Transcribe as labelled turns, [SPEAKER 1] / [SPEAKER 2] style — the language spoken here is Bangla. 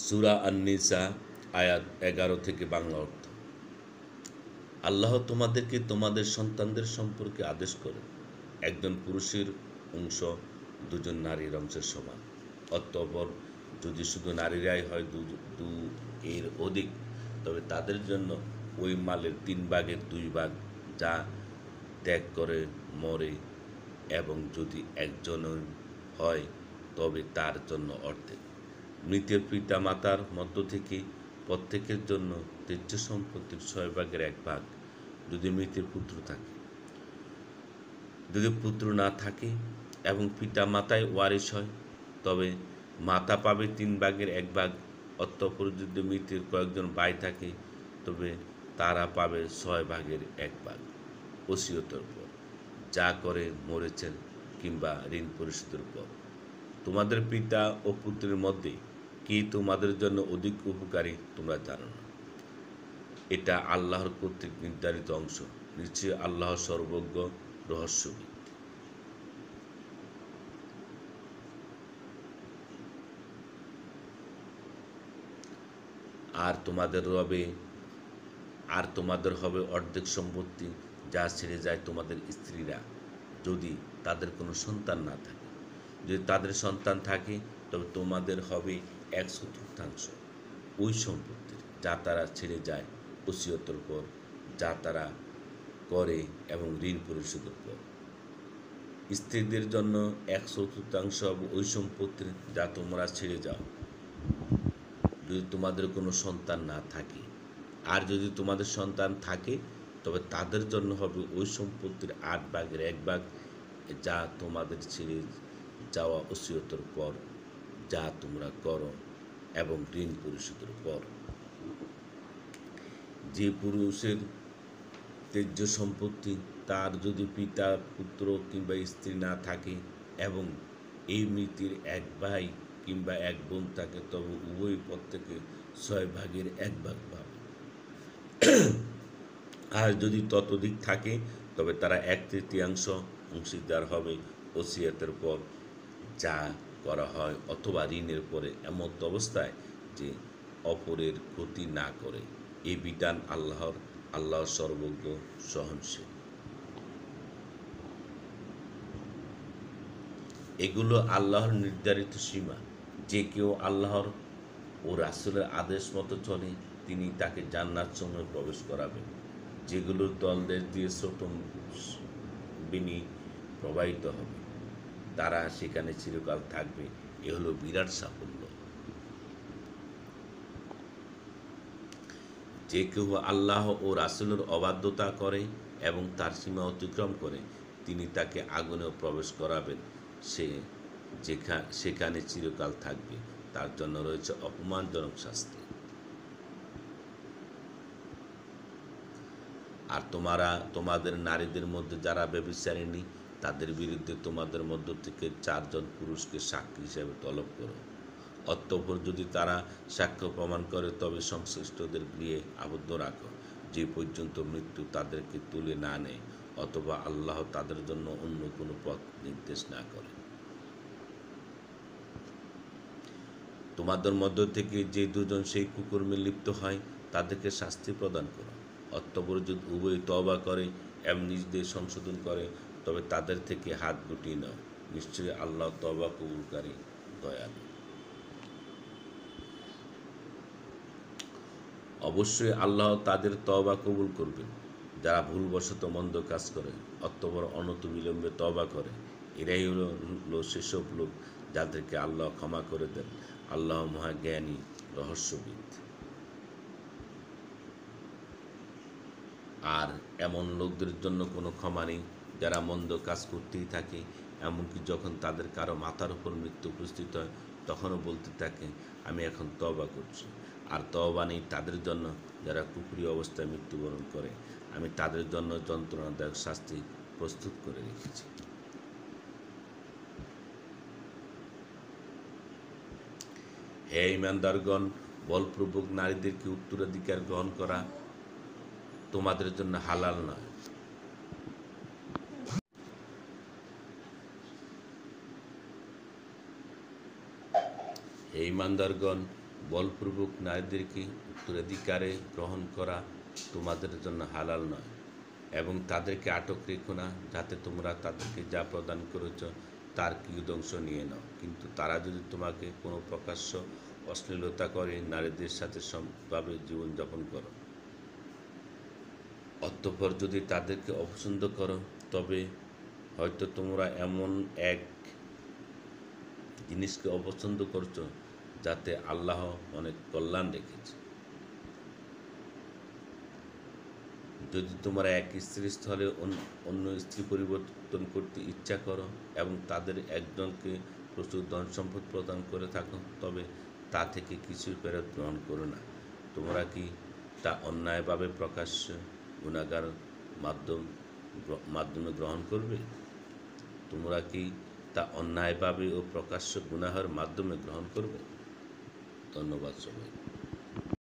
[SPEAKER 1] সূরা আন-নিসা আয়াত 11 থেকে বাংলা অর্থ। আল্লাহ তোমাদেরকে তোমাদের সন্তানদের সম্পর্কে আদেশ করেন, একজন পুরুষের অংশ দুজন নারীর অংশের সমান। অতঃপর যদি শুধু নারীরাই হয় দু এর অধিক, তবে তাদের জন্য ওই মালের 3/2 যা ত্যাগ করে মরে, এবং যদি একজন হয় তবে তার জন্য অর্ধেক। মৃতের পিতা মাতার মধ্য থেকে প্রত্যেকের জন্য ত্যায্য সম্পত্তির 6/1 যদি মৃতের পুত্র থাকে। যদি পুত্র না থাকে এবং পিতা মাতায় ওয়ারিশ হয়, তবে মাতা পাবে 3/1। অতঃপর যদি মৃতের কয়েকজন ভাই থাকে, তবে তারা পাবে 6/1 ওসিয়তের পর, যা করে মরেছেন, কিংবা ঋণ পরিশোধের পর। তোমাদের পিতা ও পুত্রের মধ্যে কি তোমাদের জন্য অধিক উপকারী তোমরা জানো না। এটা আল্লাহর কর্তৃক নির্ধারিত অংশ। নিশ্চয়ই আল্লাহ সর্বজ্ঞ, রহস্যবিদ। আর তোমাদের হবে অর্ধেক সম্পত্তি যা ছেড়ে যায় তোমাদের স্ত্রীরা, যদি তাদের কোনো সন্তান না থাকে। যদি তাদের সন্তান থাকে, তবে তোমাদের হবে 1/4 ওই সম্পত্তির যা তারা ছেড়ে যায় ওসিয়তের পর, যা তারা করে এবং ঋণ পরিশোধের পর। স্ত্রীদের জন্য 1/4 হবে ওই সম্পত্তির যা তোমরা ছেড়ে যাও, যদি তোমাদের কোনো সন্তান না থাকে। আর যদি তোমাদের সন্তান থাকে, তবে তাদের জন্য হবে ওই সম্পত্তির 8/1 যা তোমাদের ছেড়ে যাওয়া ওসিয়তের পর, যা তোমরা করো, এবং ঋণ পরিশোধের পর। যে পুরুষের ত্যায্য সম্পত্তি, তার যদি পিতা, পুত্র কিংবা স্ত্রী না থাকে, এবং এই মৃতের 1 ভাই কিংবা 1 বোন থাকে, তবে উভয় প্রত্যেকে 6/1 পাবে। আর যদি ততোধিক থাকে, তবে তারা 1/3 অংশীদার হবে ওসিয়তের পর, যা করা হয়, অথবা ঋণের পরে, এমত অবস্থায় যে অপরের ক্ষতি না করে। এই বিধান আল্লাহ সর্বজ্ঞ, সহনশীল। এগুলো আল্লাহর নির্ধারিত সীমা। যে কেউ আল্লাহর ও রাসূলের আদেশ মতো চলে, তিনি তাকে জান্নাত সমূহে প্রবেশ করাবেন, যেগুলোর তলদেশ দিয়ে স্রোত বেনি প্রবাহিত হবে। তারা সেখানে চিরকাল থাকবে। এ হলো বিরাট সাফল্য। যে কেউ আল্লাহ ও রাসূলের অবাধ্যতা করে এবং তার সীমা অতিক্রম করে, তিনি তাকে আগুনেও প্রবেশ করাবেন। সে সেখানে চিরকাল থাকবে। তার জন্য রয়েছে অপমানজনক শাস্তি। আর তোমাদের নারীদের মধ্যে যারা ব্যভিচারিণী, তাদের বিরুদ্ধে তোমাদের মধ্য থেকে 4 জন পুরুষকে সাক্ষী হিসেবে তলব করো। অতঃপর যদি তারা সাক্ষ্য প্রমাণ করে, তবে সংশ্লিষ্টদের গৃহে আবদ্ধ রাখো, যে পর্যন্ত মৃত্যু তাদেরকে তুলে না নেয়, অথবা আল্লাহ তাদের জন্য অন্য কোনো পথ নির্দেশ না করে। তোমাদের মধ্য থেকে যে 2 জন সেই কুকর্মে লিপ্ত হয়, তাদেরকে শাস্তি প্রদান করো। অতঃপর যদি উভয় তওবা করে এবং নিজেদের সংশোধন করে, তবে তাদের থেকে হাত গুটিয়ে নাও। নিশ্চয়ই আল্লাহ তওবা কবুলকারী, দয়ালু। অবশ্যই আল্লাহ তাদের তওবা কবুল করবেন, যারা ভুলবশত মন্দ কাজ করে, অতঃপর অনতিবিলম্বে তওবা করে। এরাই হলো সেসব লোক যাদেরকে আল্লাহ ক্ষমা করে দেন। আল্লাহ মহাজ্ঞানী, রহস্যবিদ। আর এমন লোকদের জন্য কোনো ক্ষমা নেই, যারা মন্দ কাজ করতেই থাকে, এমনকি যখন তাদের কারো মাথার উপর মৃত্যু উপস্থিত হয়, তখনও বলতে থাকে, আমি এখন তওবা করছি। আর তওবা নেই তাদের জন্য যারা কুফরি অবস্থায় মৃত্যুবরণ করে। আমি তাদের জন্য যন্ত্রণাদায়ক শাস্তি প্রস্তুত করে রেখেছি। হে ঈমানদারগণ, বলপূর্বক নারীদেরকে উত্তরাধিকার গ্রহণ করা তোমাদের জন্য হালাল নয়। হে ঈমানদারগণ, বলপূর্বক নারীদেরকে উত্তরাধিকারে গ্রহণ করা তোমাদের জন্য হালাল নয়, এবং তাদেরকে আটক রেখো না, যাতে তোমরা তাদেরকে যা প্রদান করেছ তার কিয়দংশ নিয়ে নাও। কিন্তু তারা যদি তোমাকে কোনো প্রকাশ্য অশ্লীলতা করে নারীদের সাথে সমভাবে জীবনযাপন করো, অতঃপর যদি তাদেরকে অপছন্দ করো, তবে হয়তো তোমরা এমন এক জিনিসকে অপছন্দ করছো যাতে আল্লাহ অনেক কল্যাণ রেখেছে। যদি তোমরা এক স্ত্রীর স্থলে অন্য স্ত্রী পরিবর্তন করতে ইচ্ছা করো এবং তাদের একজনকে প্রচুর ধন সম্পদ প্রদান করে থাকো, তবে তা থেকে কিছু ফেরত গ্রহণ করো না। তোমরা কি তা অন্যায়ভাবে প্রকাশ্য গুনাহগার মাধ্যমে গ্রহণ করবে? তোমরা কি তা অন্যায়ভাবে ও প্রকাশ্য গুনাহের মাধ্যমে গ্রহণ করবে? ধন্যবাদ সবাই।